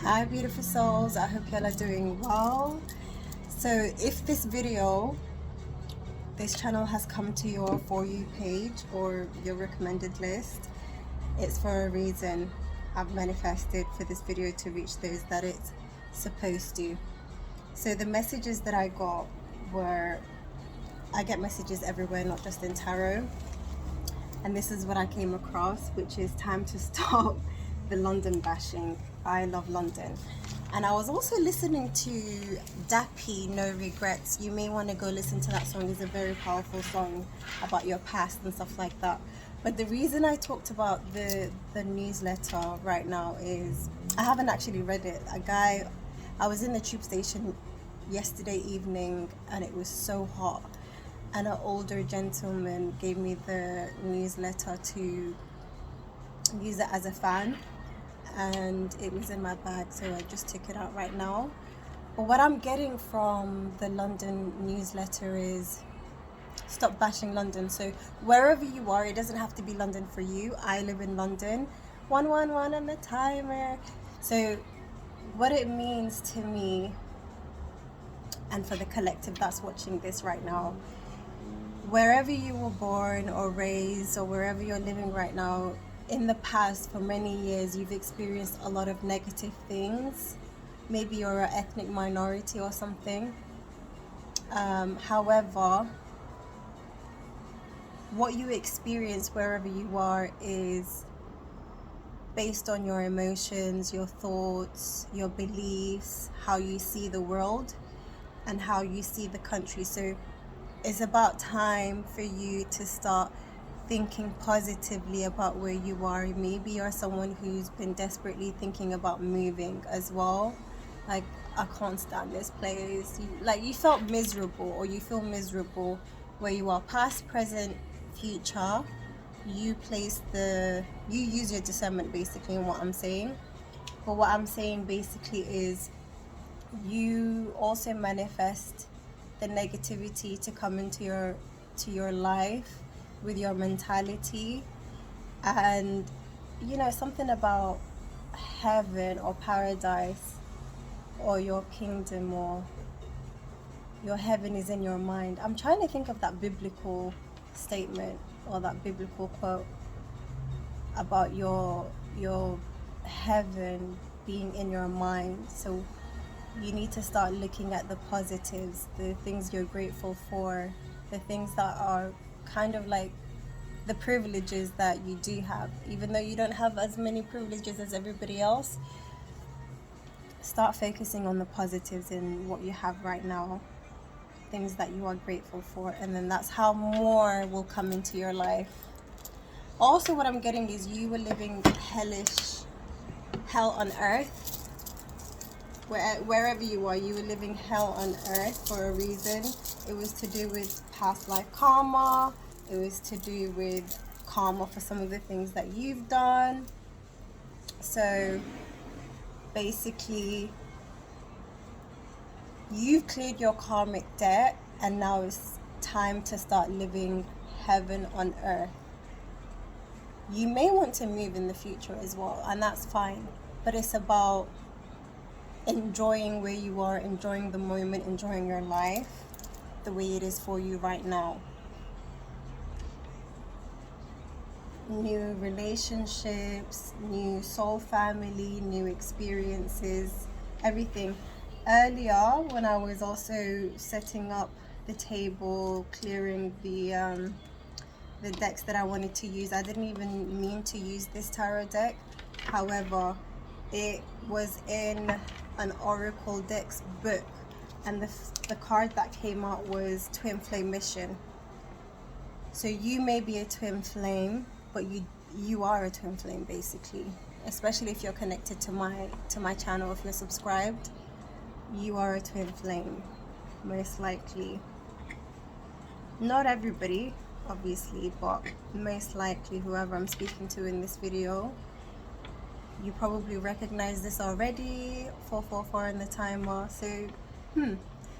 Hi beautiful souls, I hope y'all are doing well. So if this channel has come to your For You page or your recommended list, it's for a reason. I've manifested for this video to reach those that it's supposed to. So the messages that I got were, I get messages everywhere, not just in tarot. And this is what I came across, which is time to stop the London bashing. I love London. And I was also listening to Dappy, No Regrets. You may want to go listen to that song. It's a very powerful song about your past and stuff like that. But the reason I talked about the newsletter right now is I haven't actually read it. I was in the tube station yesterday evening and it was so hot. And an older gentleman gave me the newsletter to use it as a fan, and it was in my bag, so I just took it out right now. But what I'm getting from the London newsletter is stop bashing London. So wherever you are, it doesn't have to be London for you. I live in London. 111 on the timer. So what it means to me, and for the collective that's watching this right now, wherever you were born or raised, or wherever you're living right now, in the past for many years you've experienced a lot of negative things. Maybe you're an ethnic minority or something. However, what you experience wherever you are is based on your emotions, your thoughts, your beliefs, how you see the world and how you see the country. So it's about time for you to start thinking positively about where you are. Maybe you're someone who's been desperately thinking about moving as well. Like, I can't stand this place. You felt miserable, or you feel miserable where you are, past, present, future. You use your discernment basically in what I'm saying. But what I'm saying basically is you also manifest the negativity to come into your life with your mentality. And something about heaven or paradise or your kingdom or your heaven is in your mind. I'm trying to think of that biblical statement or that biblical quote about your heaven being in your mind. So you need to start looking at the positives, the things you're grateful for, the things that are kind of like the privileges that you do have. Even though you don't have as many privileges as everybody else, start focusing on the positives in what you have right now, things that you are grateful for, and then that's how more will come into your life. Also, what I'm getting is you were living hell on earth. Wherever you are, you were living hell on earth for a reason. It was to do with past life karma. It was to do with karma for some of the things that you've done. So basically, you've cleared your karmic debt, and now it's time to start living heaven on earth. You may want to move in the future as well, and that's fine. But it's about enjoying where you are, enjoying the moment, enjoying your life the way it is for you right now. New relationships, new soul family, new experiences, everything. Earlier, when I was also setting up the table, clearing the decks that I wanted to use, I didn't even mean to use this tarot deck. However, it was in an Oracle decks book, and the card that came out was Twin Flame Mission. So you may be a twin flame, but you are a twin flame basically, especially if you're connected to my channel. If you're subscribed, you are a twin flame, most likely. Not everybody, obviously, but most likely whoever I'm speaking to in this video. You probably recognize this already. 444 in the timer. So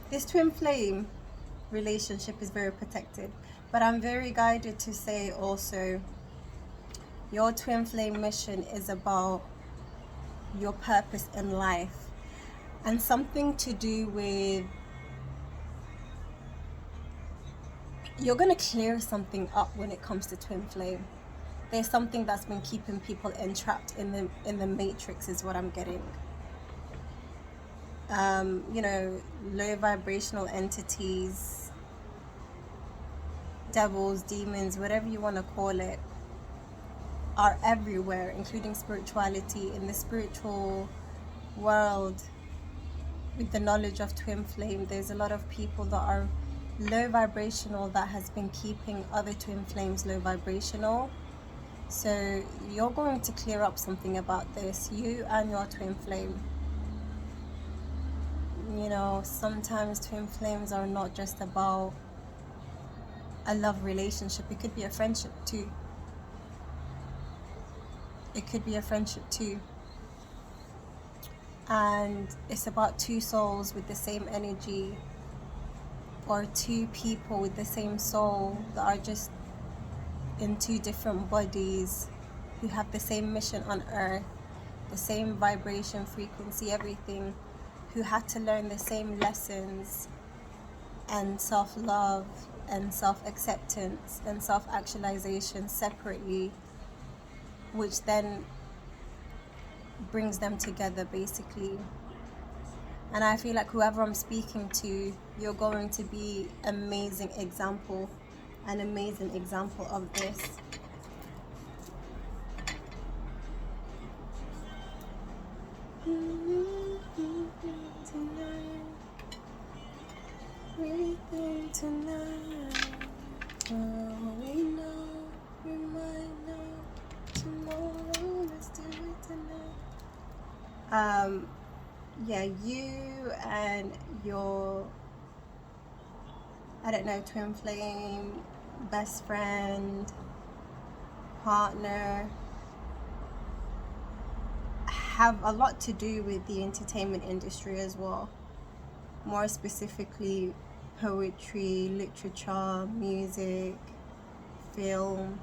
this twin flame relationship is very protected, but I'm very guided to say also your twin flame mission is about your purpose in life, and something to do with, you're going to clear something up when it comes to twin flame. There's something that's been keeping people entrapped in the matrix, is what I'm getting. You know, low vibrational entities, devils, demons, whatever you want to call it, are everywhere, including spirituality. In the spiritual world, with the knowledge of twin flame, there's a lot of people that are low vibrational that has been keeping other twin flames low vibrational. So you're going to clear up something about this, you and your twin flame. You know, sometimes twin flames are not just about a love relationship. It could be a friendship too. It could be a friendship too. And it's about two souls with the same energy, or two people with the same soul that are just in two different bodies, who have the same mission on earth, the same vibration, frequency, everything, who had to learn the same lessons and self-love and self-acceptance and self-actualization separately, which then brings them together basically. And I feel like whoever I'm speaking to, you're going to be an amazing example of this. Tonight, oh, we know, we might know tomorrow. Let's do it tonight. Yeah, you and your, I don't know, twin flame, best friend, partner, have a lot to do with the entertainment industry as well. More specifically, poetry, literature, music, film.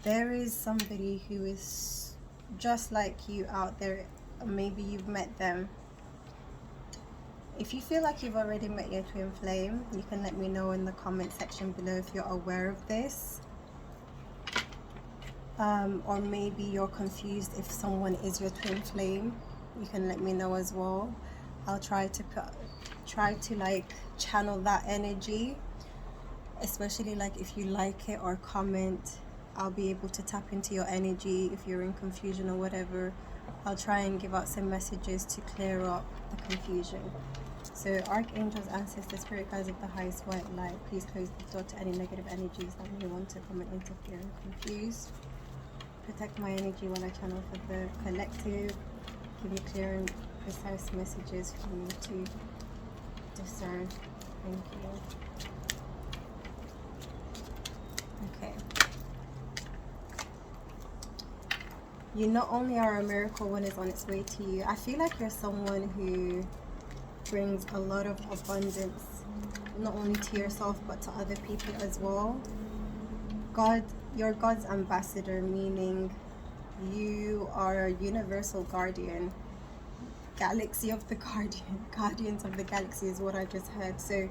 There is somebody who is just like you out there. Maybe you've met them. If you feel like you've already met your twin flame, you can let me know in the comment section below if you're aware of this. Or maybe you're confused if someone is your twin flame. You can let me know as well. I'll try to like channel that energy, especially like if you like it or comment. I'll be able to tap into your energy if you're in confusion or whatever. I'll try and give out some messages to clear up the confusion. So archangels, ancestors, spirit guides of the highest white light, please close the door to any negative energies that may want to come and interfere and confuse. Protect my energy while I channel for the collective. Give me clear and precise messages for me to discern. Thank you. Okay. You not only are a miracle when it's on its way to you, I feel like you're someone who brings a lot of abundance, not only to yourself but to other people as well. You're God's ambassador, meaning you are a universal guardian. Galaxy of the guardian. Guardians of the galaxy is what I just heard. So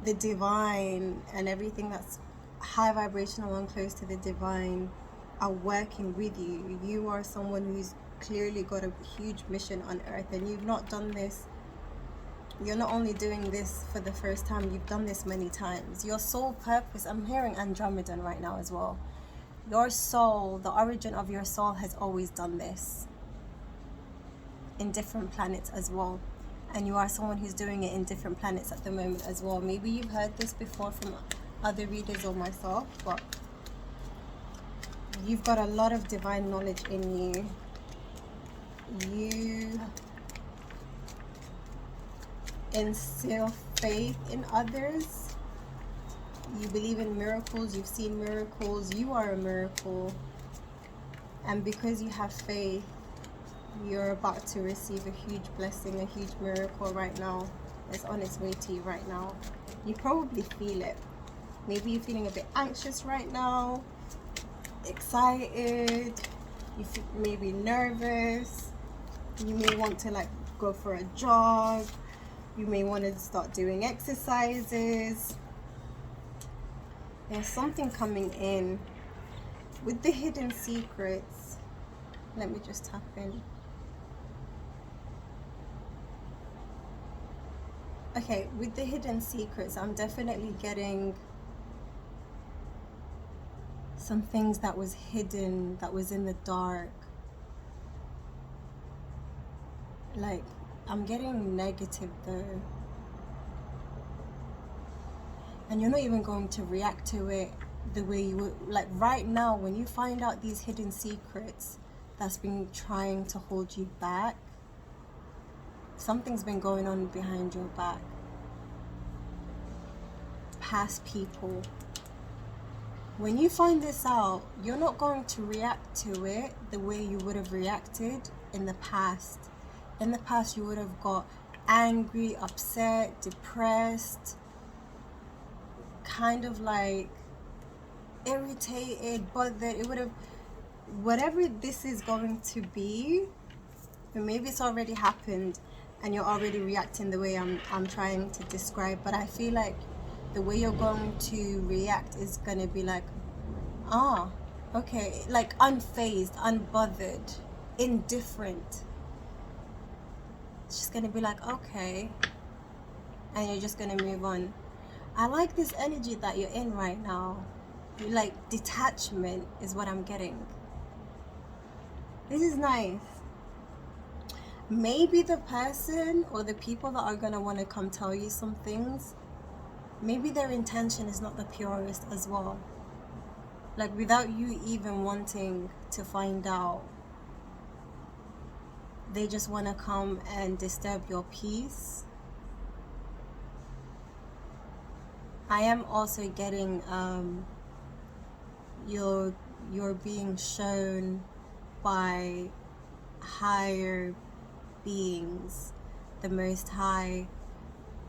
the divine and everything that's high vibrational and close to the divine are working with you. You are someone who's clearly got a huge mission on earth, and you've not done this. You're not only doing this for the first time, you've done this many times. Your soul purpose, I'm hearing Andromedan right now as well. Your soul, the origin of your soul has always done this in different planets as well. And you are someone who's doing it in different planets at the moment as well. Maybe you've heard this before from other readers or myself, but you've got a lot of divine knowledge in you. You instill faith in others. You believe in miracles. You've seen miracles. You are a miracle. And because you have faith, you're about to receive a huge blessing, a huge miracle right now. It's on its way to you right now. You probably feel it. Maybe you're feeling a bit anxious right now, excited, you feel maybe nervous. You may want to like go for a jog. You may want to start doing exercises. There's something coming in with the hidden secrets. Let me just tap in. Okay, with the hidden secrets, I'm definitely getting some things that was hidden, that was in the dark. Like, I'm getting negative though. And you're not even going to react to it the way you would. Like right now, when you find out these hidden secrets that's been trying to hold you back, something's been going on behind your back. Past people. When you find this out, you're not going to react to it the way you would have reacted in the past. In the past, you would have got angry, upset, depressed, kind of like irritated, bothered. It would have, whatever this is going to be, and maybe it's already happened and you're already reacting the way I'm trying to describe, but I feel like the way you're going to react is going to be like, okay, like unfazed, unbothered, indifferent. It's just going to be like, okay, and you're just going to move on. I like this energy that you're in right now. Like detachment is what I'm getting. This is nice. Maybe the person or the people that are going to want to come tell you some things, maybe their intention is not the purest as well. Like without you even wanting to find out, they just want to come and disturb your peace. I am also getting you're being shown by higher beings, the Most High,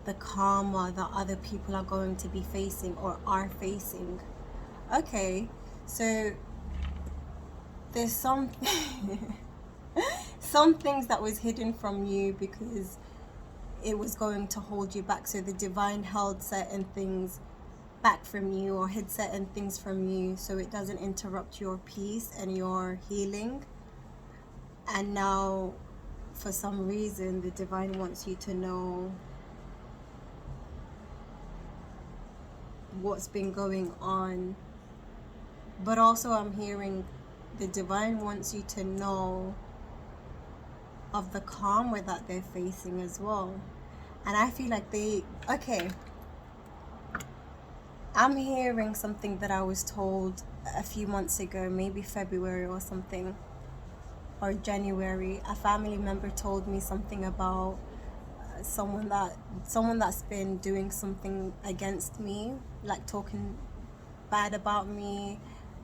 the karma that other people are going to be facing or are facing. Okay, so there's something some things that was hidden from you because it was going to hold you back. So the divine held certain things back from you or hid certain things from you so it doesn't interrupt your peace and your healing. And now for some reason the divine wants you to know what's been going on. But also I'm hearing the divine wants you to know of the karma that they're facing as well. And I feel like I'm hearing something that I was told a few months ago, maybe February or something, or January. A family member told me something about someone that's been doing something against me, like talking bad about me,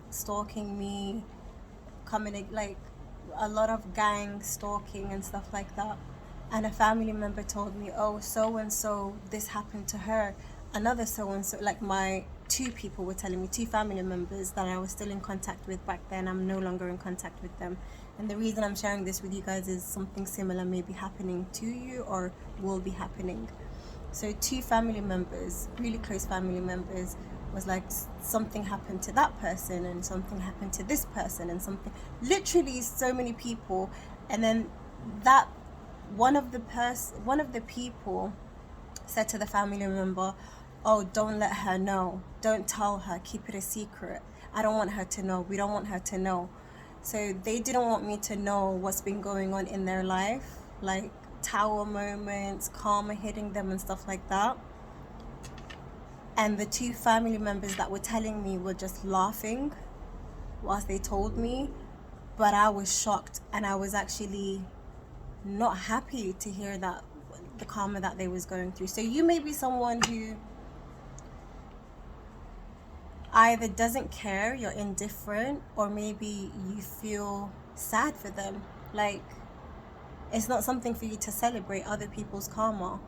stalking me, coming like a lot of gang stalking and stuff like that. And a family member told me, oh, so and so, this happened to her. Another so and so, like my two people were telling me, two family members that I was still in contact with back then. I'm no longer in contact with them. And the reason I'm sharing this with you guys is something similar may be happening to you or will be happening. So two family members, really close family members, was like something happened to that person and something happened to this person and something, literally so many people. And then that one of the people said to the family member, oh, don't let her know, don't tell her, keep it a secret, I don't want her to know, we don't want her to know. So they didn't want me to know what's been going on in their life, like tower moments, karma hitting them and stuff like that. And the two family members that were telling me were just laughing whilst they told me, but I was shocked and I was actually not happy to hear that the karma that they was going through. So you may be someone who either doesn't care, you're indifferent, or maybe you feel sad for them. Like it's not something for you to celebrate other people's karma,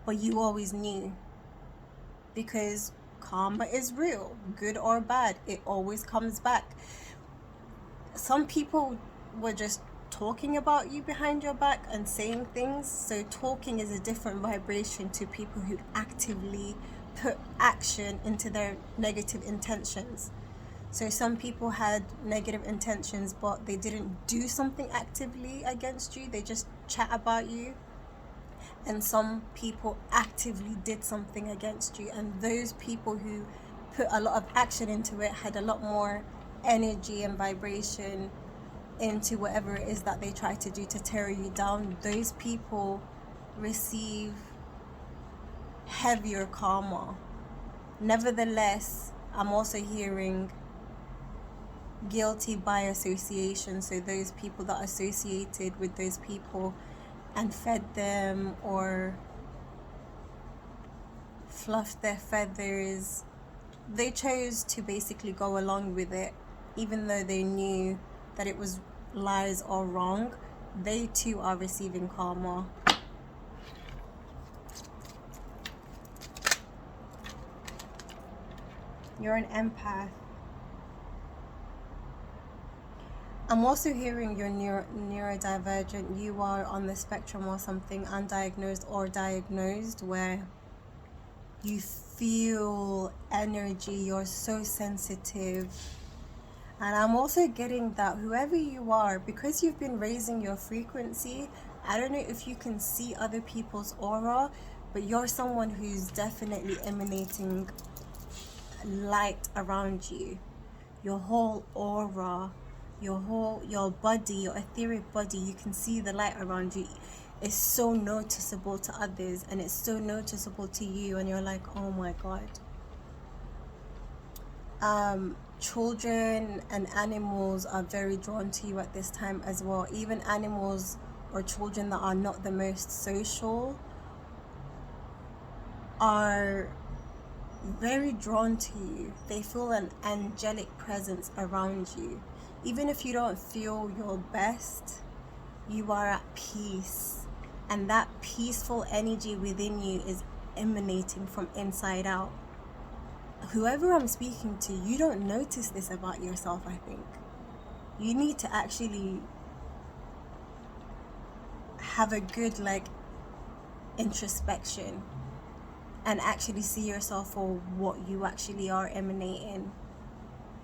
but you always knew, because karma is real, good or bad. It always comes back. Some people were just talking about you behind your back and saying things. So talking is a different vibration to people who actively put action into their negative intentions. So some people had negative intentions, but they didn't do something actively against you. They just chat about you. And some people actively did something against you. And those people who put a lot of action into it had a lot more energy and vibration into whatever it is that they try to do to tear you down. Those people receive heavier karma. Nevertheless, I'm also hearing guilty by association. So those people that associated with those people and fed them or fluffed their feathers, they chose to basically go along with it, even though they knew that it was lies or wrong. They too are receiving karma. You're an empath. I'm also hearing you're neurodivergent. You are on the spectrum or something, undiagnosed or diagnosed, where you feel energy, you're so sensitive. And I'm also getting that whoever you are, because you've been raising your frequency, I don't know if you can see other people's aura, but you're someone who's definitely emanating light around you. Your whole aura, your body, your etheric body, you can see the light around you. It's so noticeable to others, and it's so noticeable to you, and you're like, oh my god. Children and animals are very drawn to you at this time as well. Even animals or children that are not the most social are very drawn to you. They feel an angelic presence around you. Even if you don't feel your best, you are at peace, and that peaceful energy within you is emanating from inside out. Whoever I'm speaking to, you don't notice this about yourself. I think you need to actually have a good introspection and actually see yourself for what you actually are emanating.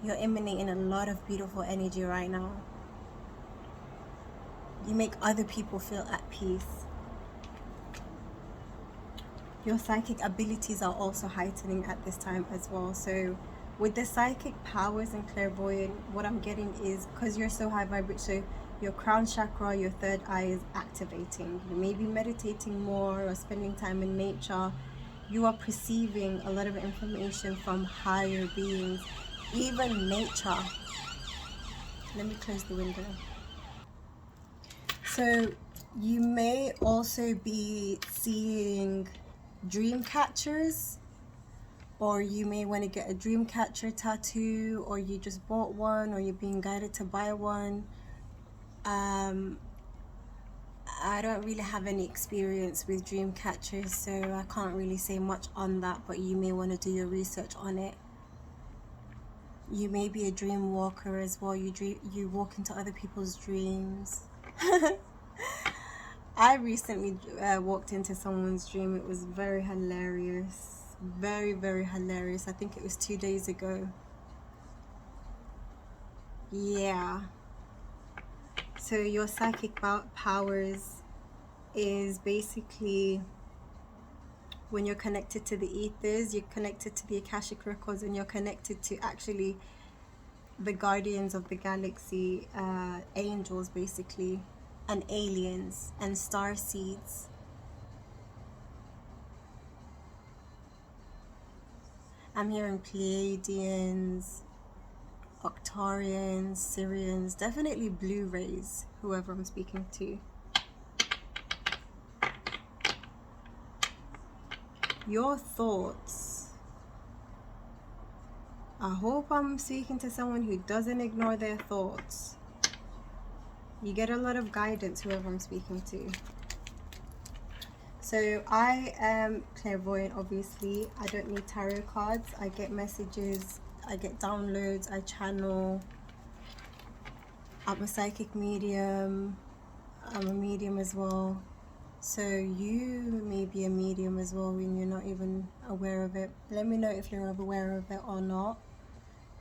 You're emanating a lot of beautiful energy right now. You make other people feel at peace. Your psychic abilities are also heightening at this time as well. So with the psychic powers and clairvoyant, what I'm getting is, because you're so high vibrant, so your crown chakra, your third eye is activating. You may be meditating more or spending time in nature. You are perceiving a lot of information from higher beings, even nature. Let me close the window. So you may also be seeing dream catchers, or you may want to get a dream catcher tattoo, or you just bought one, or you're being guided to buy one. I don't really have any experience with dream catchers, so I can't really say much on that, but you may want to do your research on it. You may be a dream walker as well. You walk into other people's dreams. I recently walked into someone's dream. It was very hilarious. Very, very hilarious. I think it was 2 days ago. Yeah. So your psychic powers is basically when you're connected to the ethers, you're connected to the Akashic records, and you're connected to actually the guardians of the galaxy, angels basically, and aliens and star seeds. I'm hearing Pleiadians, Octarians, Syrians, definitely blue rays, whoever I'm speaking to. Your thoughts. I hope I'm speaking to someone who doesn't ignore their thoughts. You get a lot of guidance, whoever I'm speaking to. So I am clairvoyant, obviously. I don't need tarot cards. I get messages, I get downloads, I channel. I'm a psychic medium. I'm a medium as well. So you may be a medium as well when you're not even aware of it. Let me know if you're aware of it or not.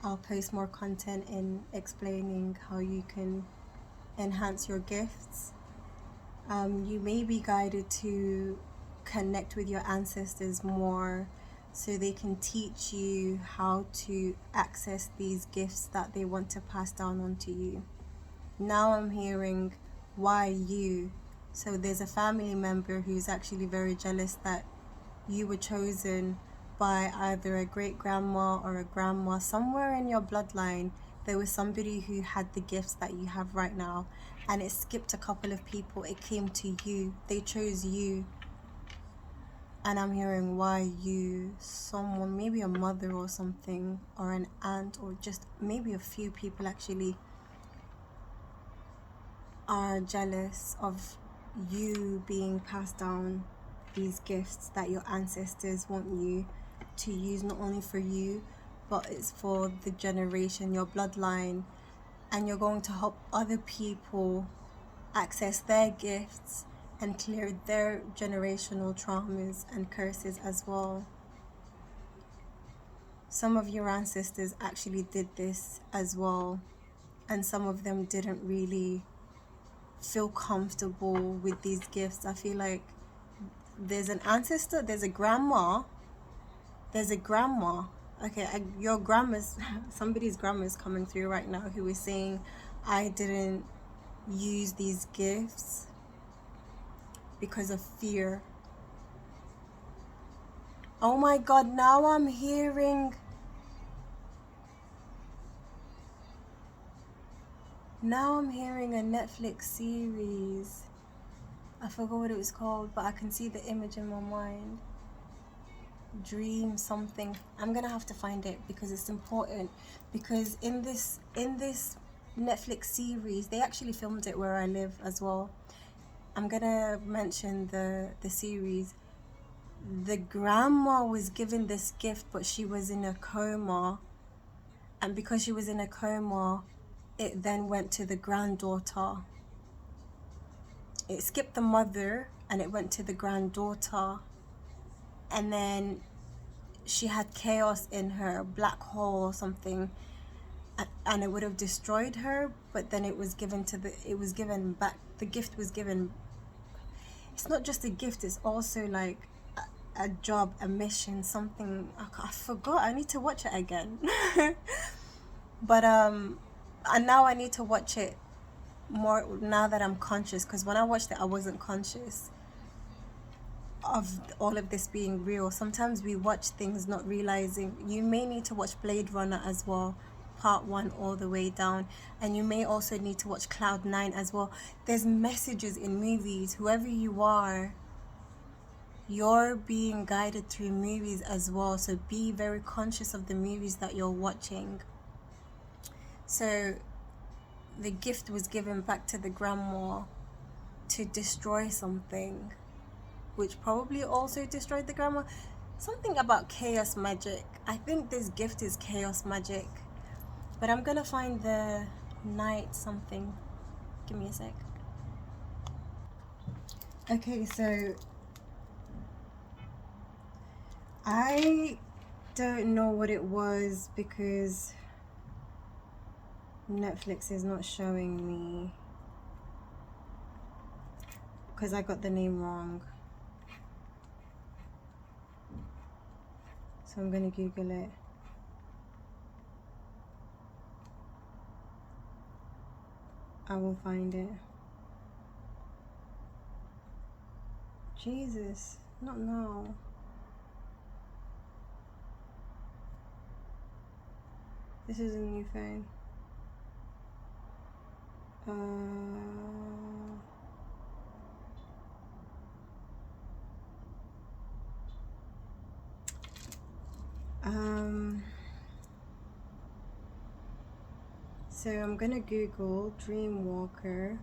I'll post more content in explaining how you can enhance your gifts. You may be guided to connect with your ancestors more so they can teach you how to access these gifts that they want to pass down onto you. Now I'm hearing why you. So there's a family member who's actually very jealous that you were chosen by either a great grandma or a grandma. Somewhere in your bloodline there was somebody who had the gifts that you have right now, and it skipped a couple of people. It came to you. They chose you. And I'm hearing why you. Someone, maybe a mother or something, or an aunt, or just maybe a few people actually are jealous of you being passed down these gifts that your ancestors want you to use, not only for you, but it's for the generation, your bloodline, and you're going to help other people access their gifts and clear their generational traumas and curses as well. Some of your ancestors actually did this as well, and some of them didn't really feel comfortable with these gifts. I feel like there's an ancestor, there's a grandma. Okay, your grandma's, somebody's grandma's coming through right now who is saying, I didn't use these gifts because of fear. Oh my God, now I'm hearing a Netflix series. I forgot what it was called, but I can see the image in my mind. Dream something. I'm gonna have to find it because it's important. Because in this Netflix series, they actually filmed it where I live as well. I'm gonna mention the series. The grandma was given this gift, but she was in a coma, and because she was in a coma, it then went to the granddaughter. It skipped the mother and it went to the granddaughter, and then she had chaos in her, black hole or something, and it would have destroyed her, but then it was given back. The gift was given. It's not just a gift, it's also like a job, a mission, something. I forgot. I need to watch it again. But and now I need to watch it more now that I'm conscious, because when I watched it I wasn't conscious of all of this being real. Sometimes we watch things not realizing. You may need to watch Blade Runner as well, part 1 all the way down, and you may also need to watch Cloud 9 as well. There's messages in movies. Whoever you are, you're being guided through movies as well, so be very conscious of the movies that you're watching. So the gift was given back to the grandma to destroy something, which probably also destroyed the grandma. Something about chaos magic. I think this gift is chaos magic, but I'm gonna find the night something. Give me a sec. Okay, so I don't know what it was because Netflix is not showing me, because I got the name wrong. So I'm gonna Google it. I will find it. Jesus, not now. This is a new phone. So I'm gonna Google Dreamwalker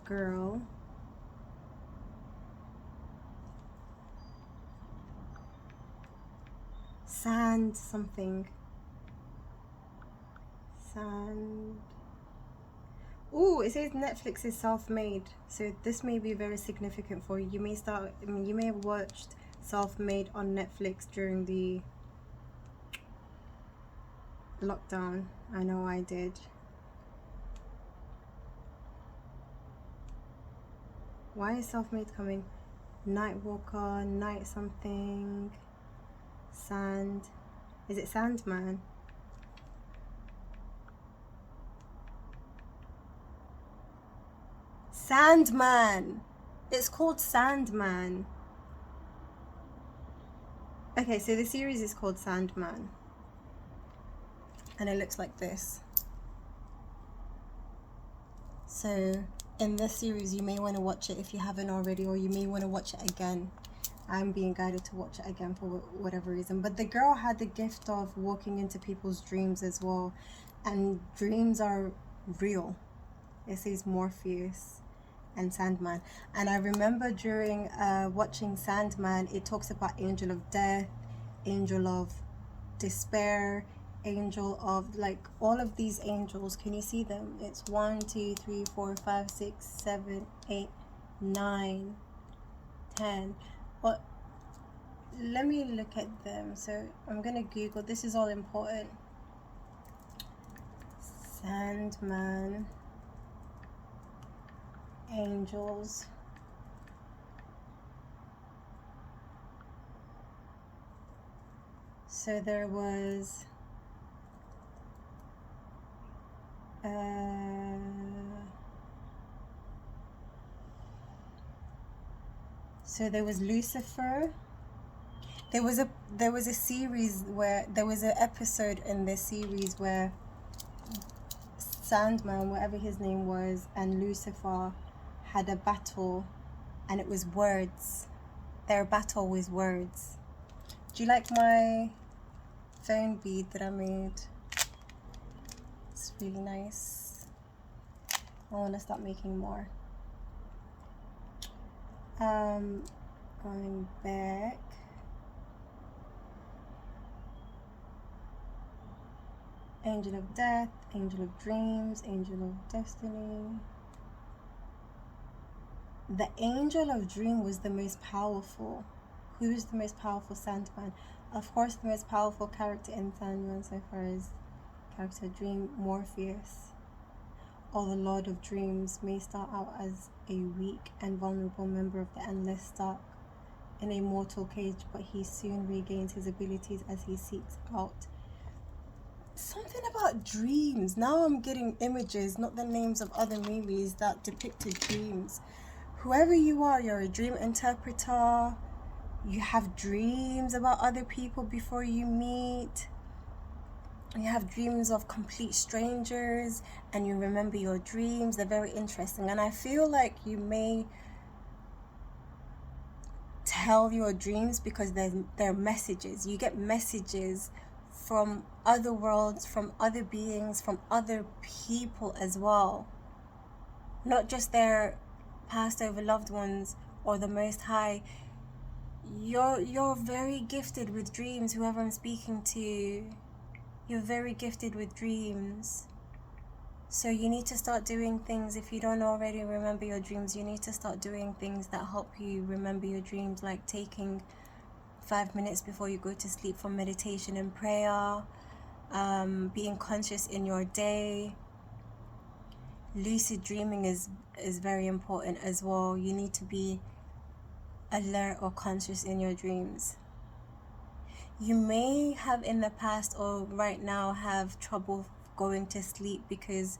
girl. Sand something. Sand. Oh, it says Netflix is self-made, so this may be very significant for you. You may you may have watched Self-Made on Netflix during the lockdown. I know I did. Why is Self-Made coming? Nightwalker, night something, sand. Is it Sandman? Sandman! It's called Sandman. Okay, so the series is called Sandman. And it looks like this. So in this series, you may want to watch it if you haven't already, or you may want to watch it again. I'm being guided to watch it again for whatever reason. But the girl had the gift of walking into people's dreams as well. And dreams are real. It says Morpheus and Sandman. And I remember during watching Sandman, it talks about angel of death, angel of despair, angel of, like, all of these angels. Can you see them? It's 1 2 3 4 5 6 7 8 9 10. But let me look at them. So I'm gonna Google. This is all important. Sandman angels. So there was Lucifer. There was a series where there was an episode in this series where Sandman, whatever his name was, and Lucifer had a battle, and it was words. Their battle was words. Do you like my phone bead that I made? It's really nice. I want to start making more. Going back. Angel of death, angel of dreams, angel of destiny. The angel of dream was the most powerful. Who is the most powerful? Sandman. Of course, the most powerful character in Sandman so far is character dream, Morpheus, or the Lord of Dreams, may start out as a weak and vulnerable member of the endless stock in a mortal cage, but he soon regains his abilities as he seeks out. Something about dreams. Now I'm getting images, not the names of other movies that depicted dreams. Whoever you are, you're a dream interpreter. You have dreams about other people before you meet. You have dreams of complete strangers, and you remember your dreams. They're very interesting, and I feel like you may tell your dreams because they're messages. You get messages from other worlds, from other beings, from other people as well. Not just their passed over loved ones or the Most High. You're very gifted with dreams, whoever I'm speaking to. You're very gifted with dreams. So you need to start doing things. If you don't already remember your dreams, you need to start doing things that help you remember your dreams, like taking 5 minutes before you go to sleep for meditation and prayer, being conscious in your day. Lucid dreaming is very important as well. You need to be alert or conscious in your dreams. You may have in the past or right now have trouble going to sleep because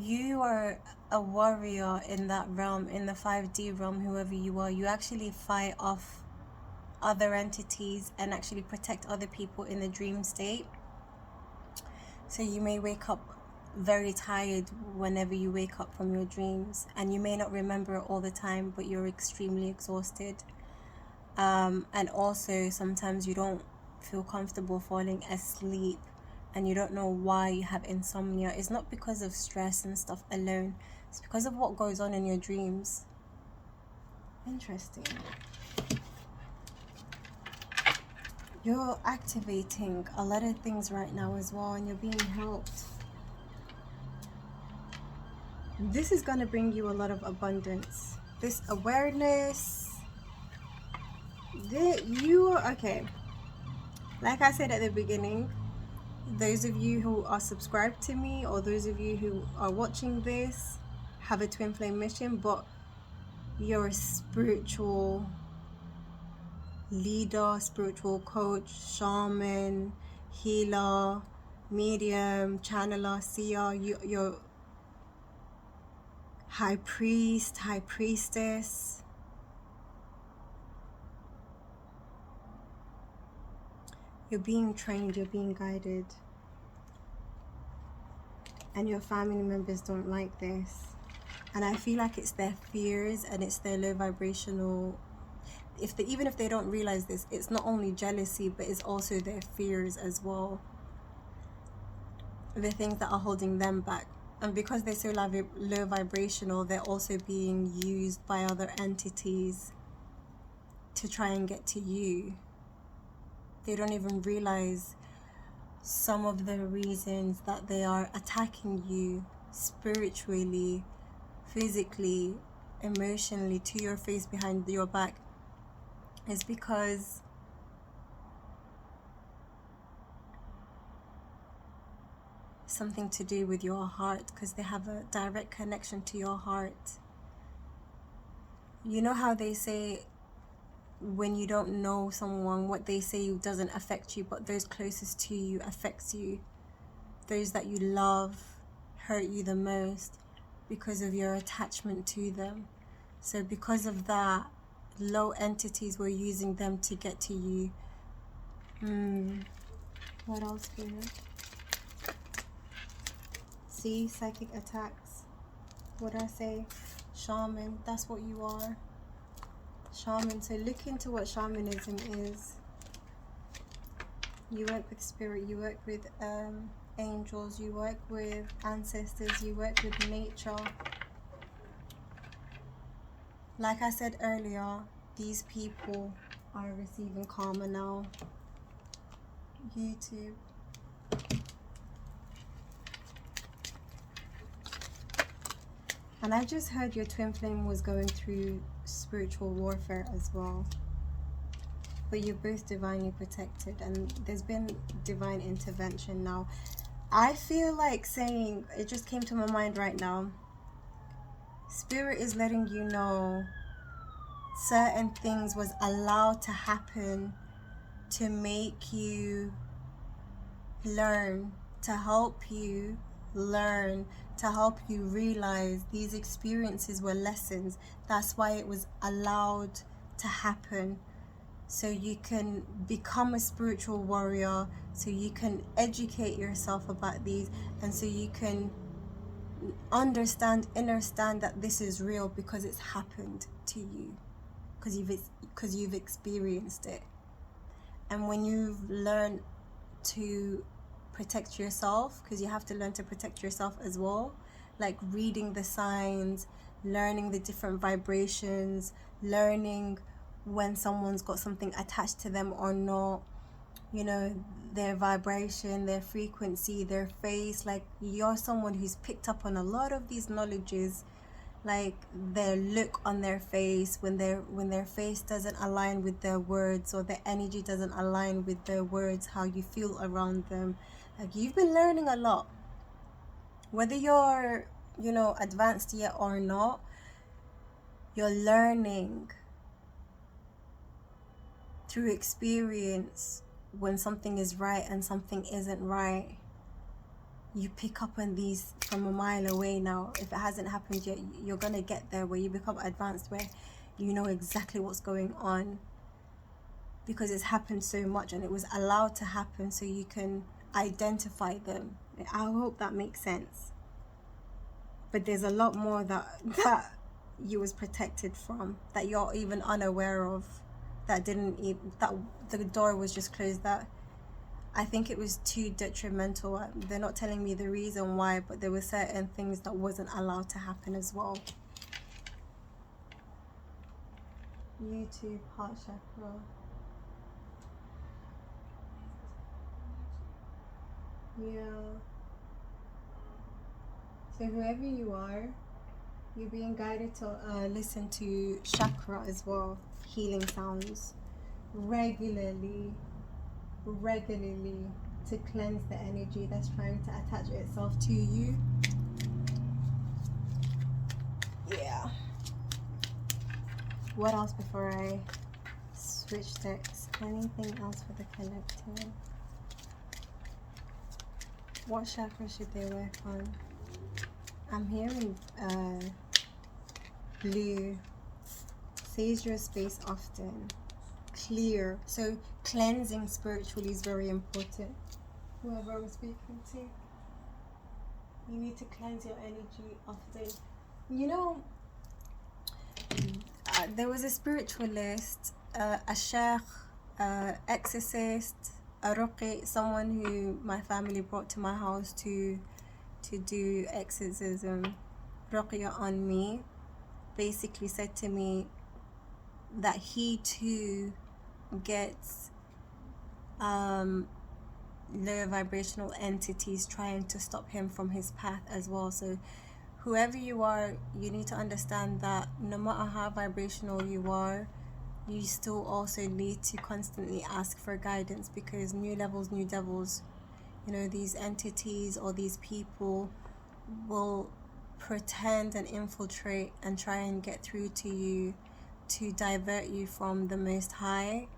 you are a warrior in that realm, in the 5D realm, whoever you are. You actually fight off other entities and actually protect other people in the dream state. So you may wake up very tired whenever you wake up from your dreams, and you may not remember it all the time, but you're extremely exhausted. And also sometimes you don't feel comfortable falling asleep and you don't know why you have insomnia. It's not because of stress and stuff alone. It's because of what goes on in your dreams. Interesting. You're activating a lot of things right now as well, and you're being helped. This is going to bring you a lot of abundance. This awareness. Okay. Like I said at the beginning, those of you who are subscribed to me, or those of you who are watching this, have a twin flame mission, but you're a spiritual leader, spiritual coach, shaman, healer, medium, channeler, seer. You're high priest, high priestess. You're being trained, you're being guided, and your family members don't like this. And I feel like it's their fears and it's their low vibrational, even if they don't realize this, it's not only jealousy, but it's also their fears as well, the things that are holding them back. And because they're so low vibrational, they're also being used by other entities to try and get to you. They don't even realize some of the reasons that they are attacking you spiritually, physically, emotionally, to your face, behind your back, is because something to do with your heart, because they have a direct connection to your heart. You know how they say when you don't know someone, what they say doesn't affect you, but those closest to you affects you. Those that you love hurt you the most because of your attachment to them. So because of that, low entities were using them to get to you. What else here? See, psychic attacks. What did I say? Shaman, that's what you are. Shaman. So look into what shamanism is. You work with spirit, you work with angels, you work with ancestors, you work with nature. Like I said earlier, these people are receiving karma now. YouTube. And I just heard your twin flame was going through spiritual warfare as well. But you're both divinely protected, and there's been divine intervention now. I feel like saying, it just came to my mind right now, Spirit is letting you know certain things was allowed to happen to make you learn, to help you learn, to help you realize these experiences were lessons. That's why it was allowed to happen. So you can become a spiritual warrior, so you can educate yourself about these, and so you can understand that this is real because it's happened to you, because you've experienced it. And when you've learned to protect yourself, because you have to learn to protect yourself as well, like reading the signs, learning the different vibrations, learning when someone's got something attached to them or not, you know, their vibration, their frequency, their face. Like, you're someone who's picked up on a lot of these knowledges, like their look on their face, when their face doesn't align with their words, or their energy doesn't align with their words, how you feel around them. Like, you've been learning a lot, whether you're, you know, advanced yet or not. You're learning through experience when something is right and something isn't right. You pick up on these from a mile away now. If it hasn't happened yet, you're gonna get there, where you become advanced, where you know exactly what's going on, because it's happened so much and it was allowed to happen, so you can identify them. I hope that makes sense. But there's a lot more that you was protected from, that you're even unaware of, that the door was just closed, that I think it was too detrimental. They're not telling me the reason why, but there were certain things that wasn't allowed to happen as well. YouTube, heart chakra. Yeah. So whoever you are, you're being guided to listen to chakra as well, healing sounds regularly, to cleanse the energy that's trying to attach itself to you. Yeah. What else before I switch decks? Anything else for the collective? What chakra should they work on? I'm hearing blue. Says your space often. Clear. So cleansing spiritually is very important. Whoever I'm speaking to, you need to cleanse your energy often. You know, there was a spiritualist, a sheikh, exorcist, a ruqi, someone who my family brought to my house to do exorcism, ruqya on me, basically said to me that he too gets lower vibrational entities trying to stop him from his path as well. So whoever you are, you need to understand that no matter how vibrational you are, you still also need to constantly ask for guidance, because new levels, new devils, you know, these entities or these people will pretend and infiltrate and try and get through to you to divert you from the Most High.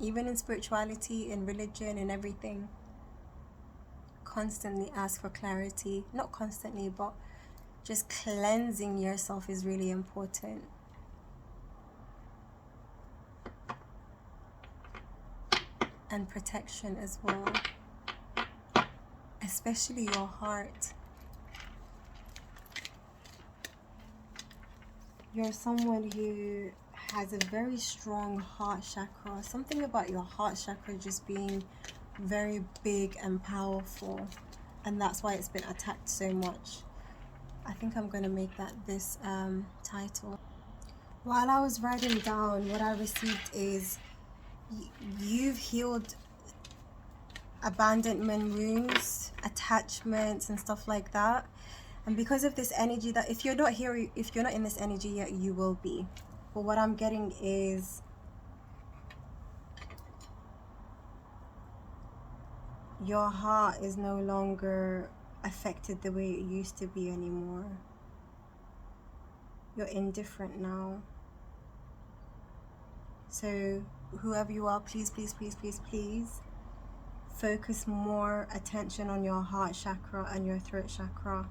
Even in spirituality, in religion, in everything, constantly ask for clarity. Not constantly, but just cleansing yourself is really important. And protection as well, especially your heart. You're someone who has a very strong heart chakra. Something about your heart chakra just being very big and powerful, and that's why it's been attacked so much. I think I'm going to make that this title. While I was writing down, what I received is you've healed abandonment wounds, attachments and stuff like that. And because of this energy, that if you're not here, if you're not in this energy yet, you will be. But what I'm getting is your heart is no longer affected the way it used to be anymore. You're indifferent now. So whoever you are, please, please, please, please, please focus more attention on your heart chakra and your throat chakra.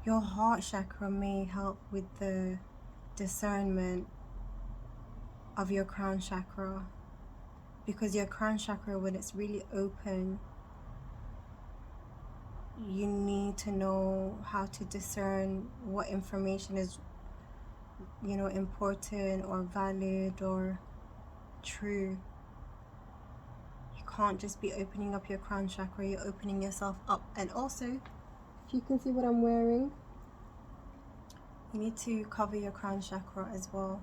Your heart chakra may help with the discernment of your crown chakra, because your crown chakra, when it's really open, you need to know how to discern what information is, you know, important or valid or true. You can't just be opening up your crown chakra, you're opening yourself up. And also, if you can see what I'm wearing, you need to cover your crown chakra as well.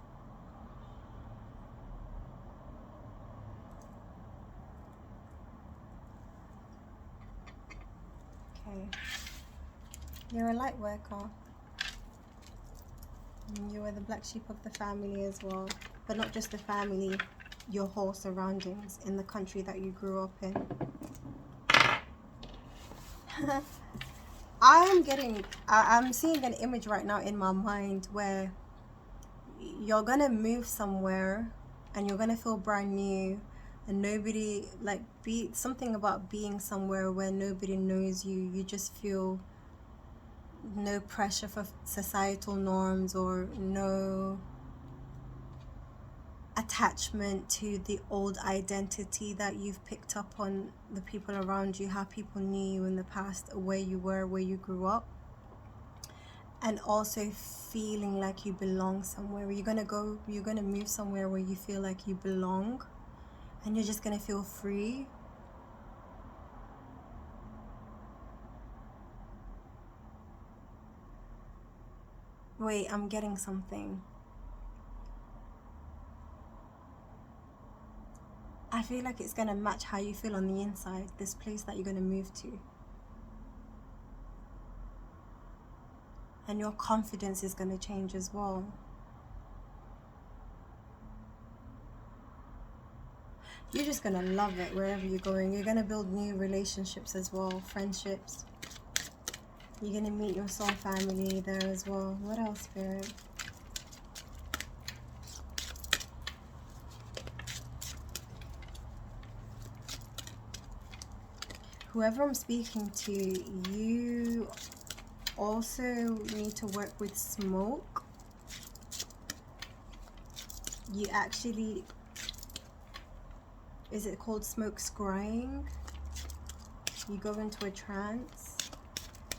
Okay. You're a light worker. You are the black sheep of the family as well. But not just the family, your whole surroundings in the country that you grew up in. I'm seeing an image right now in my mind where you're gonna move somewhere and you're gonna feel brand new, and nobody, like, be something about being somewhere where nobody knows you. You just feel no pressure for societal norms or no attachment to the old identity that you've picked up on the people around you, how people knew you in the past, where you were, where you grew up. And also feeling like you belong somewhere. You're gonna move somewhere where you feel like you belong, and you're just gonna feel free. Wait, I'm getting something. I feel like it's going to match how you feel on the inside, this place that you're going to move to. And your confidence is going to change as well. You're just going to love it wherever you're going. You're going to build new relationships as well, friendships. You're going to meet your soul family there as well. What else, Spirit? Whoever I'm speaking to, you also need to work with smoke. You actually, is it called smoke scrying? You go into a trance.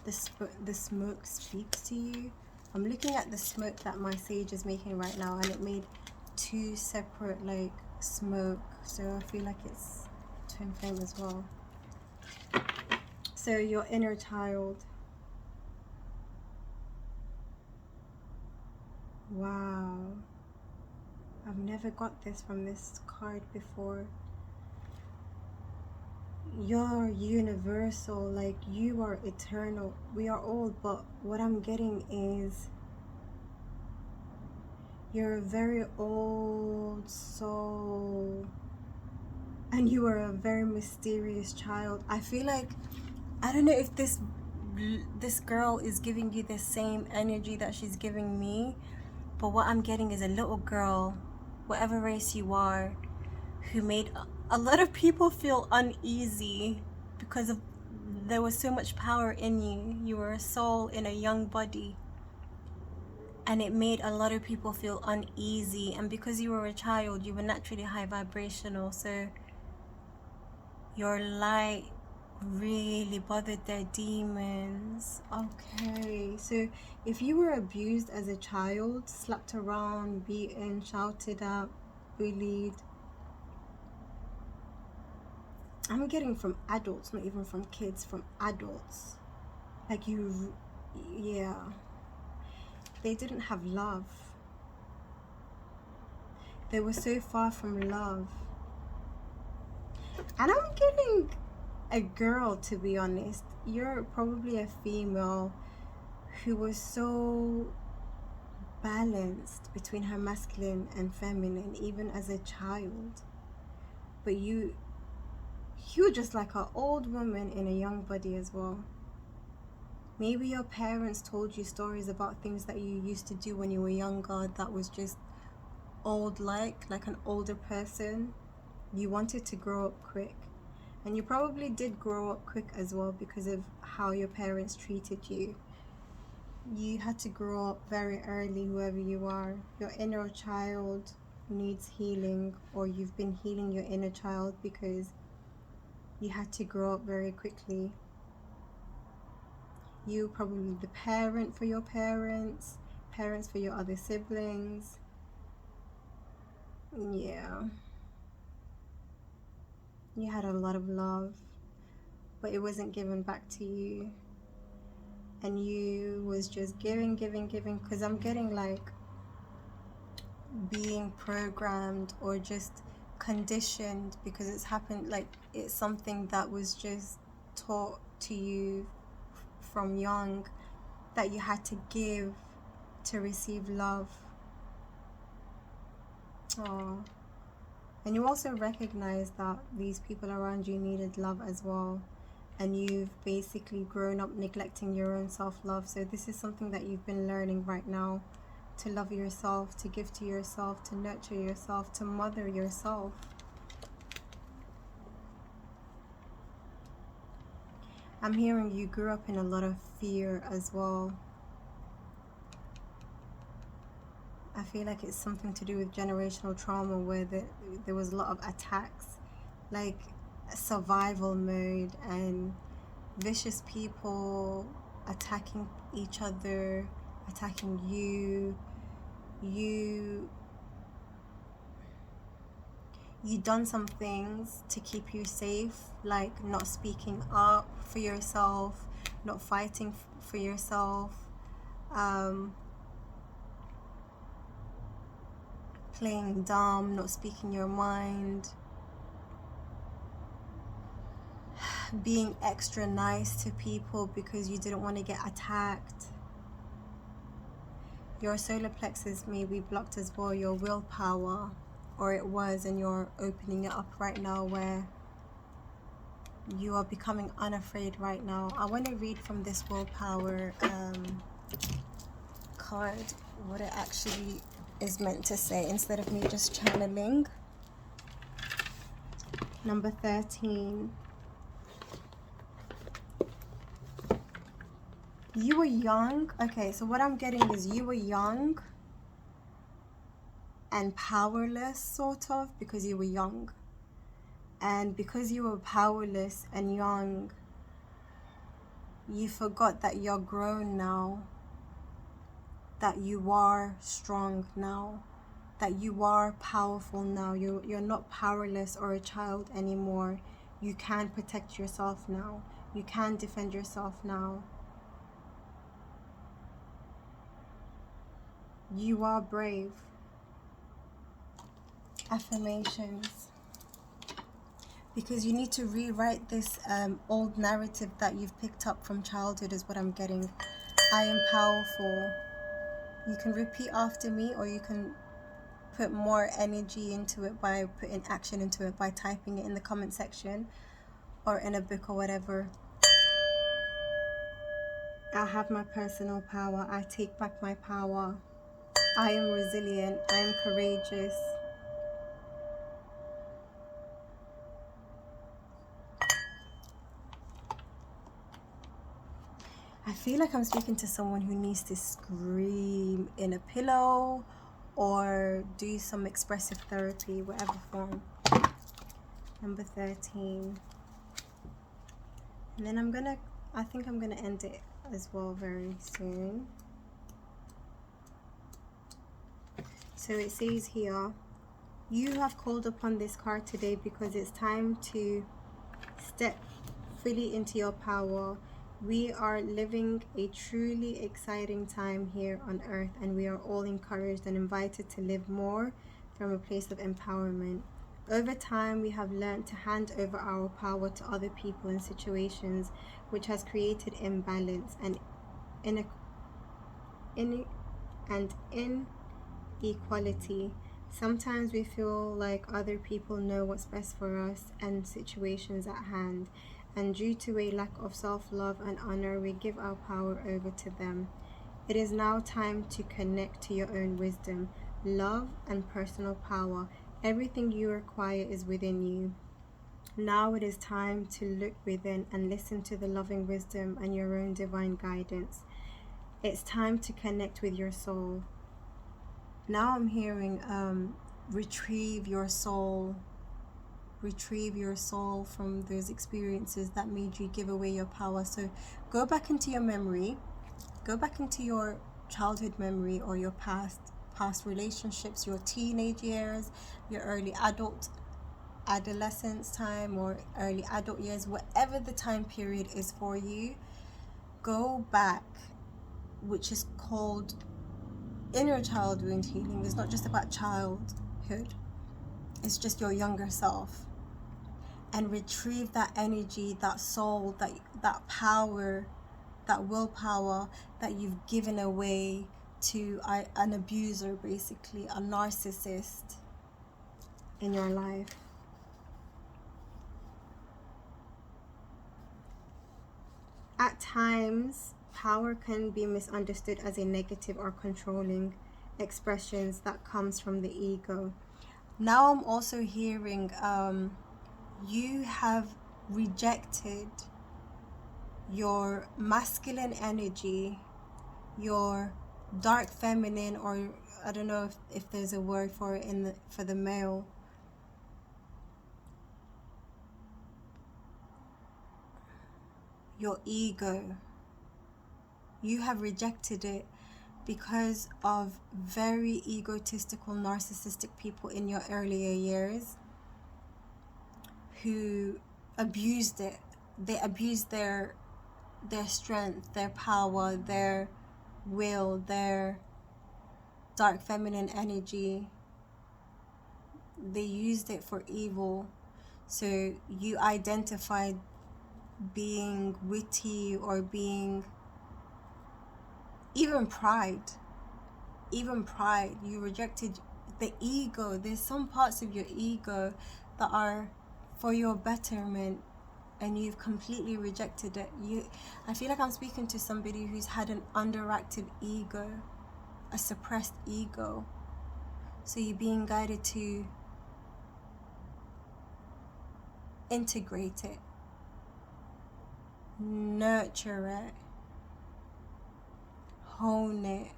The smoke speaks to you. I'm looking at the smoke that my sage is making right now, and it made 2 separate like smoke, so I feel like it's twin flame as well. So your inner child. Wow, I've never got this from this card before. You're universal, like you are eternal. We are old, but what I'm getting is you're a very old soul, and you are a very mysterious child. I feel like, I don't know if this girl is giving you the same energy that she's giving me, but what I'm getting is a little girl, whatever race you are, who made a lot of people feel uneasy because of there was so much power in you. You were a soul in a young body, and it made a lot of people feel uneasy. And because you were a child, you were naturally high vibrational, so your light really bothered their demons. Okay, so if you were abused as a child, slapped around, beaten, shouted at, bullied, I'm getting from adults, not even from kids, from adults. Like you, yeah, they didn't have love. They were so far from love. And I'm getting a girl, to be honest. You're probably a female who was so balanced between her masculine and feminine, even as a child. But you were just like an old woman in a young body as well. Maybe your parents told you stories about things that you used to do when you were younger that was just old, like an older person. You wanted to grow up quick. And you probably did grow up quick as well because of how your parents treated you. You had to grow up very early, whoever you are. Your inner child needs healing, or you've been healing your inner child because you had to grow up very quickly. You probably the parent for your parents, parents for your other siblings. Yeah. You had a lot of love, but it wasn't given back to you. And you was just giving, because I'm getting like being programmed or just conditioned, because it's happened, like it's something that was just taught to you from young, that you had to give to receive love. Oh. And you also recognize that these people around you needed love as well, and you've basically grown up neglecting your own self-love. So this is something that you've been learning right now, to love yourself, to give to yourself, to nurture yourself, to mother yourself. I'm hearing you grew up in a lot of fear as well. I feel like it's something to do with generational trauma, where there was a lot of attacks, like survival mode, and vicious people attacking each other, attacking you. You done some things to keep you safe, like not speaking up for yourself, not fighting for yourself, playing dumb, not speaking your mind. being extra nice to people because you didn't want to get attacked. Your solar plexus may be blocked as well, your willpower, or it was, and you're opening it up right now where you are becoming unafraid right now. I want to read from this willpower card what it actually is meant to say instead of me just channeling. Number 13. You were young. Okay, so what I'm getting is you were young and powerless, sort of, because you were young. And because you were powerless and young, you forgot that you're grown now, that you are strong now, that you are powerful now. You're not powerless or a child anymore. You can protect yourself now. You can defend yourself now. You are brave. Affirmations. Because you need to rewrite this old narrative that you've picked up from childhood is what I'm getting. I am powerful. You can repeat after me, or you can put more energy into it by putting action into it by typing it in the comment section or in a book or whatever. I have my personal power. I take back my power. I am resilient. I am courageous. I feel like I'm speaking to someone who needs to scream in a pillow or do some expressive therapy, whatever form. Number 13. And then I think I'm gonna end it as well very soon. So it says here, you have called upon this card today because it's time to step fully into your power. We are living a truly exciting time here on earth, and we are all encouraged and invited to live more from a place of empowerment. Over time, we have learned to hand over our power to other people and situations, which has created imbalance and inequality. Sometimes we feel like other people know what's best for us and situations at hand, and due to a lack of self-love and honor, we give our power over to them. It is now time to connect to your own wisdom, love, and personal power. Everything you require is within you. Now it is time to look within and listen to the loving wisdom and your own divine guidance. It's time to connect with your soul. Now I'm hearing retrieve your soul. Retrieve your soul from those experiences that made you give away your power. So go back into your memory. Go back into your childhood memory or your past relationships, your teenage years, your early adolescence time or early adult years, whatever the time period is for you. Go back, which is called inner child wound healing. It's not just about childhood, it's just your younger self, and retrieve that energy, that soul, that power, that willpower that you've given away to an abuser, basically a narcissist in your life. At times, power can be misunderstood as a negative or controlling expressions that comes from the ego. Now I'm also hearing you have rejected your masculine energy, your dark feminine, or I don't know if there's a word for it for the male. Your ego. You have rejected it because of very egotistical, narcissistic people in your earlier years who abused it. They abused their strength, their power, their will, their dark feminine energy. They used it for evil. So you identified being witty or being even pride. You rejected the ego. There's some parts of your ego that are for your betterment, and you've completely rejected it. I feel like I'm speaking to somebody who's had an underactive ego, a suppressed ego. So you're being guided to integrate it, nurture it, hone it,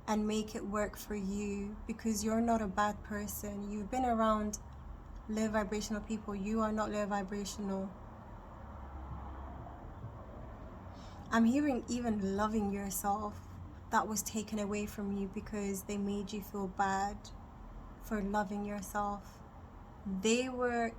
and make it work for you, because you're not a bad person. You've been around low vibrational people. You are not low vibrational. I'm hearing even loving yourself, that was taken away from you because they made you feel bad for loving yourself. They were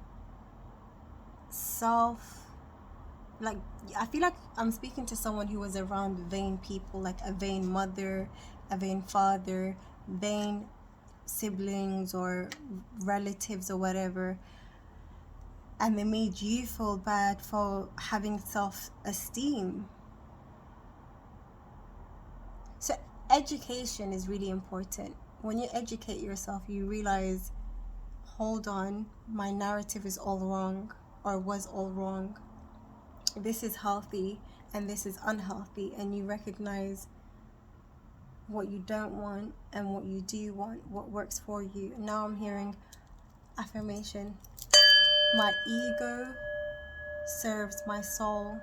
like, I feel like I'm speaking to someone who was around vain people, like a vain mother, a vain father, vain siblings or relatives or whatever, and they made you feel bad for having self-esteem. So education is really important. When you educate yourself, you realize, hold on, my narrative is all wrong, or was all wrong. This is healthy and this is unhealthy, and you recognize what you don't want and what you do want, what works for you. And now I'm hearing affirmation: my ego serves my soul.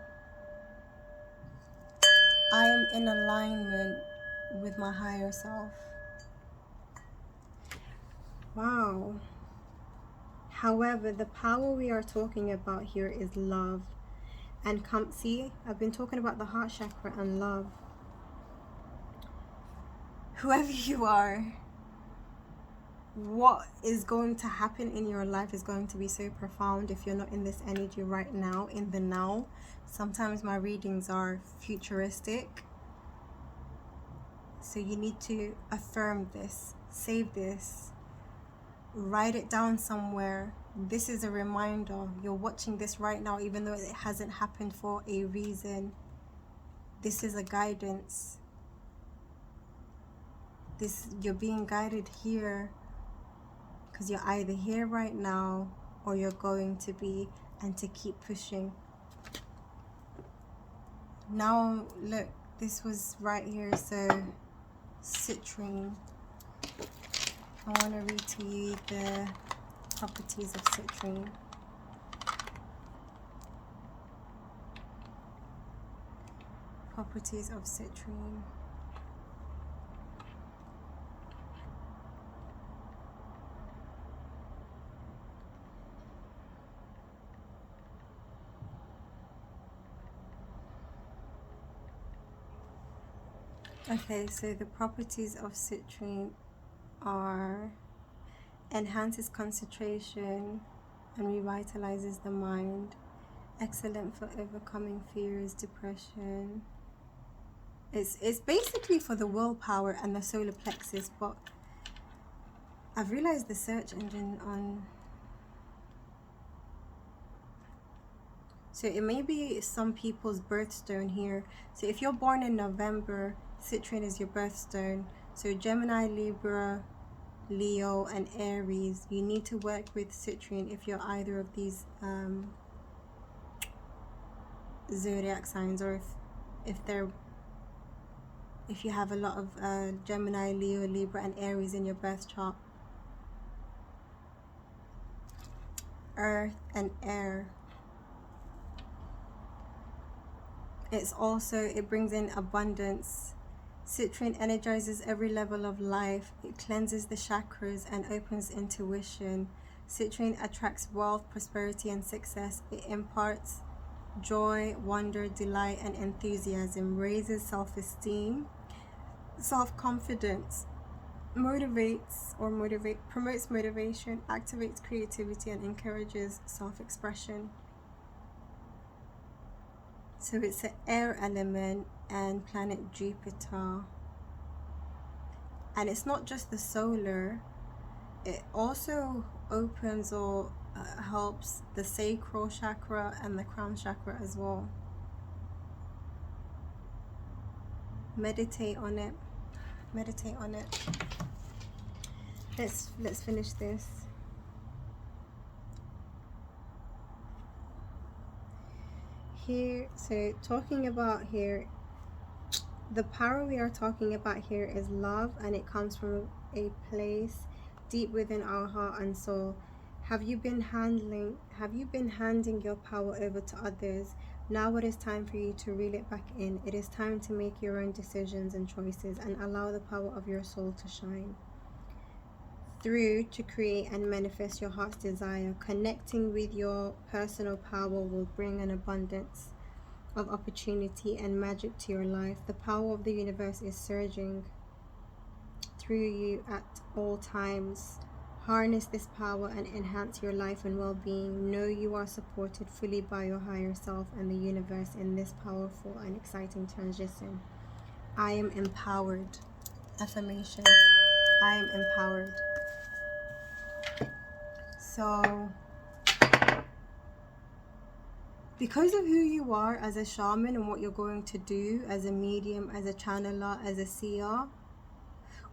I am in alignment with my higher self. Wow. However, the power we are talking about here is love. And see, I've been talking about the heart chakra and love. Whoever you are, what is going to happen in your life is going to be so profound if you're not in this energy right now, in the now. Sometimes my readings are futuristic. So you need to affirm this, save this, write it down somewhere. This is a reminder. You're watching this right now, even though it hasn't happened for a reason. This is a guidance. You're being guided here because you're either here right now or you're going to be, and to keep pushing. Now look, this was right here. So citrine, I want to read to you the properties of citrine. Properties of citrine. Okay, so the properties of citrine are: enhances concentration and revitalizes the mind, excellent for overcoming fears, depression. It's basically for the willpower and the solar plexus, but I've realized the search engine on, so it may be some people's birthstone here. So if you're born in November, citrine is your birthstone. So Gemini, Libra, Leo, and Aries, you need to work with citrine if you're either of these zodiac signs, or if you have a lot of Gemini, Leo, Libra, and Aries in your birth chart. Earth and air. It brings in abundance. Citrine energizes every level of life. It cleanses the chakras and opens intuition. Citrine attracts wealth, prosperity, and success. It imparts joy, wonder, delight, and enthusiasm. Raises self-esteem, self-confidence. Promotes motivation, activates creativity, and encourages self-expression. So it's an air element and planet Jupiter. And it's not just the solar, it also opens or helps the sacral chakra and the crown chakra as well. Meditate on it. Meditate on it. Let's finish this. Here, so talking about here, the power we are talking about here is love, and it comes from a place deep within our heart and soul. Have you been handing your power over to others? Now it is time for you to reel it back in. It is time to make your own decisions and choices and allow the power of your soul to shine through to create and manifest your heart's desire. Connecting with your personal power will bring an abundance of opportunity and magic to your life. The power of the universe is surging through you at all times. Harness this power and enhance your life and well-being. Know you are supported fully by your higher self and the universe in this powerful and exciting transition. I am empowered. Affirmation. I am empowered. So, because of who you are as a shaman and what you're going to do as a medium, as a channeler, as a seer,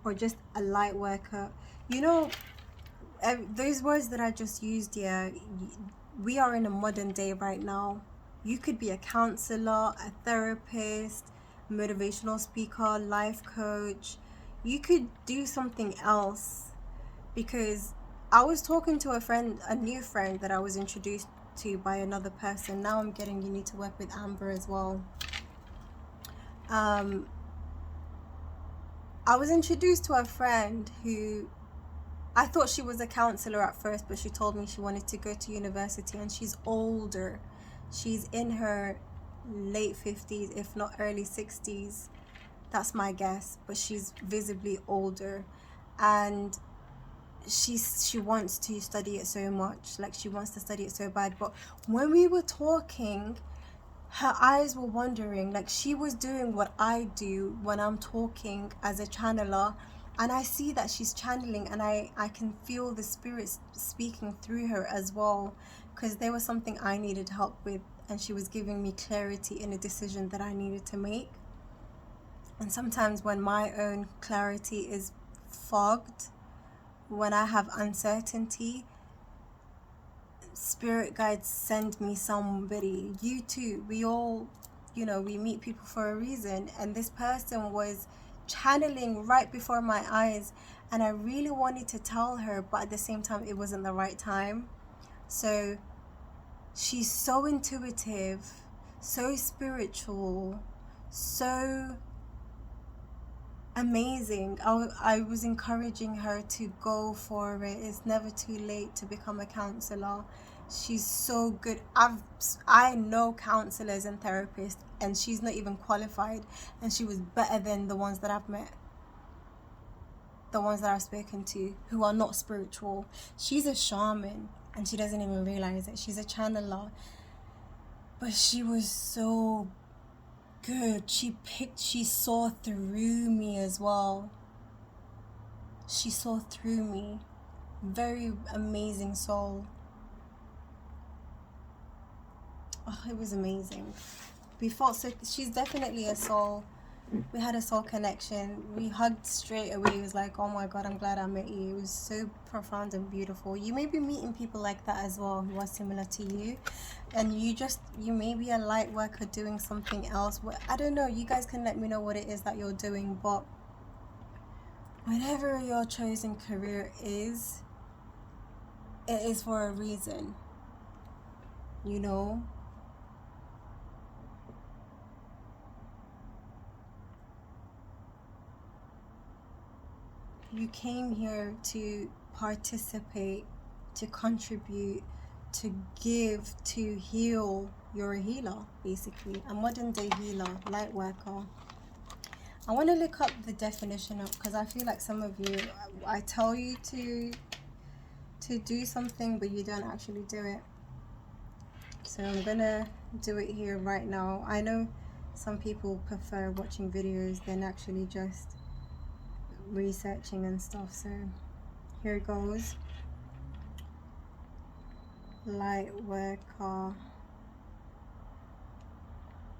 or just a light worker, you know, those words that I just used here, we are in a modern day right now. You could be a counselor, a therapist, motivational speaker, life coach. You could do something else, because I was talking to a new friend that I was introduced to by another person. Now I'm getting, you need to work with Amber as well. I was introduced to a friend who, I thought she was a counselor at first, but she told me she wanted to go to university, and she's older. She's in her late 50s, if not early 60s. That's my guess, but she's visibly older, and she wants to study it so much. Like, she wants to study it so bad. But when we were talking, her eyes were wandering. Like, she was doing what I do when I'm talking as a channeler, and I see that she's channeling, and I can feel the spirits speaking through her as well, because there was something I needed help with, and she was giving me clarity in a decision that I needed to make. And sometimes when my own clarity is fogged, when I have uncertainty, spirit guides send me somebody. You too. We all, you know, we meet people for a reason, and this person was channeling right before my eyes, and I really wanted to tell her, but at the same time it wasn't the right time. So she's so intuitive, so spiritual, so amazing. I was encouraging her to go for it. It's never too late to become a counselor. She's so good. I know counselors and therapists, and she's not even qualified, and she was better than the ones that I've met, the ones that I've spoken to who are not spiritual. She's a shaman, and she doesn't even realize it. She's a channeler, but she was so good. She saw through me as well. She saw through me. Very amazing soul. Oh, it was amazing. We felt so, she's definitely a soul. We had a soul connection. We hugged straight away. It was like, oh my God, I'm glad I met you. It was so profound and beautiful. You may be meeting people like that as well, who are similar to you, and you may be a light worker doing something else. I don't know. You guys can let me know what it is that you're doing, but whatever your chosen career is, it is for a reason, you know. You came here to participate, to contribute, to give, to heal. You're a healer, basically. A modern day healer, light worker. I want to look up the definition of, because I feel like some of you, I tell you to do something, but you don't actually do it. So I'm going to do it here right now. I know some people prefer watching videos than actually just researching and stuff, so here it goes. Lightworker.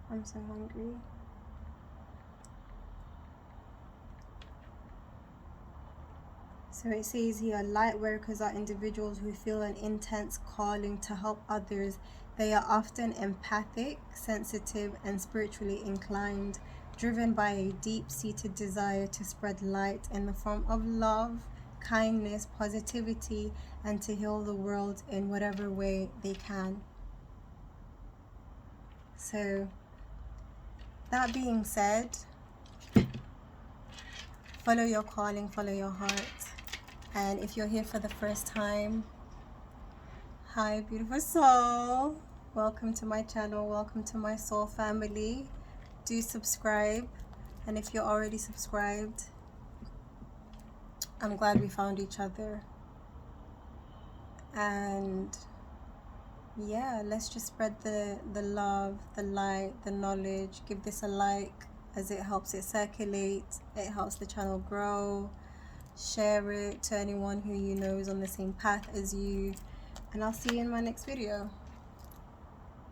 I'm so hungry. So it says here, light workers are individuals who feel an intense calling to help others. They are often empathic, sensitive, and spiritually inclined, driven by a deep-seated desire to spread light in the form of love, kindness, positivity, and to heal the world in whatever way they can. So, that being said, follow your calling, follow your heart. And if you're here for the first time, hi beautiful soul, welcome to my channel, welcome to my soul family. Do subscribe, and if you're already subscribed, I'm glad we found each other. And yeah, let's just spread the love, the light, the knowledge. Give this a like, as it helps it circulate, it helps the channel grow. Share it to anyone who you know is on the same path as you, and I'll see you in my next video.